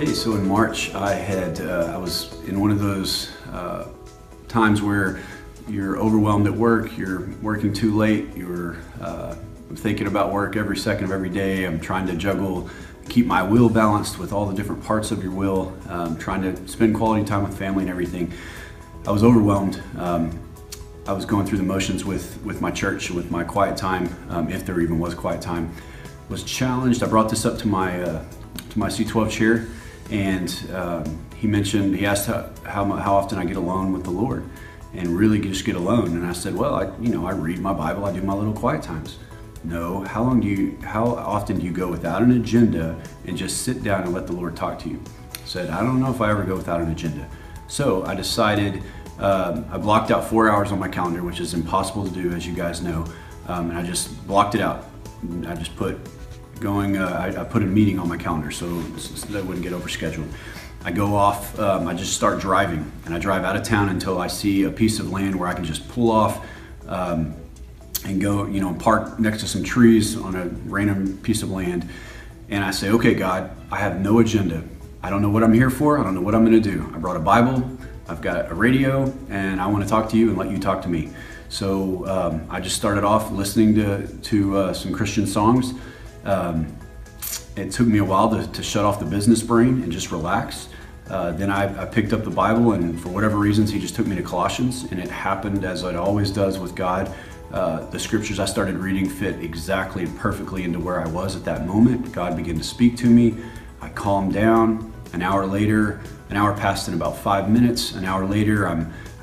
Okay, so in March I was in one of those times where you're overwhelmed at work, you're working too late, you're thinking about work every second of every day. I'm trying to juggle, keep my will balanced with all the different parts of your will, trying to spend quality time with family and everything. I was overwhelmed. I was going through the motions with my church, with my quiet time, if there even was quiet time. Was challenged. I brought this up to my C12 chair, and he asked how often I get alone with the Lord, and really just get alone. And I said, well, I read my Bible, I do my little quiet times. No, how often do you go without an agenda and just sit down and let the Lord talk to you? I said, I don't know if I ever go without an agenda. So I decided, I blocked out 4 hours on my calendar, which is impossible to do, as you guys know, and I just blocked it out. I just put I put a meeting on my calendar so that I wouldn't get overscheduled. I go off, I just start driving, and I drive out of town until I see a piece of land where I can just pull off and go, park next to some trees on a random piece of land. And I say, okay, God, I have no agenda. I don't know what I'm here for. I don't know what I'm going to do. I brought a Bible, I've got a radio, and I want to talk to you and let you talk to me. So I just started off listening to some Christian songs. It took me a while to shut off the business brain and just relax. Then I picked up the Bible, and for whatever reasons, he just took me to Colossians, and it happened as it always does with God. The scriptures I started reading fit exactly and perfectly into where I was at that moment. God began to speak to me. I calmed down. An hour later, an hour passed in about 5 minutes. An hour later,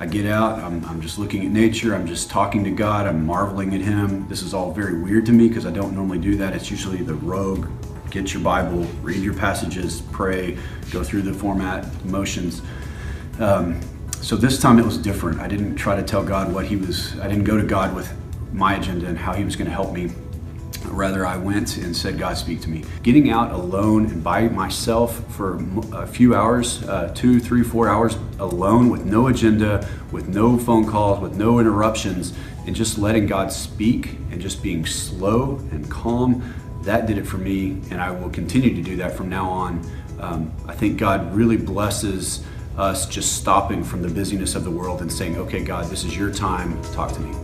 I get out, I'm just looking at nature, I'm just talking to God, I'm marveling at Him. This is all very weird to me because I don't normally do that. It's usually the rogue, get your Bible, read your passages, pray, go through the format, motions. So this time it was different. I didn't try to tell God I didn't go to God with my agenda and how He was going to help me. Rather, I went and said, God, speak to me. Getting out alone and by myself for a few hours, 2, 3, 4 hours alone with no agenda, with no phone calls, with no interruptions, and just letting God speak and just being slow and calm, that did it for me, and I will continue to do that from now on. I think God really blesses us just stopping from the busyness of the world and saying, okay, God, this is your time, talk to me.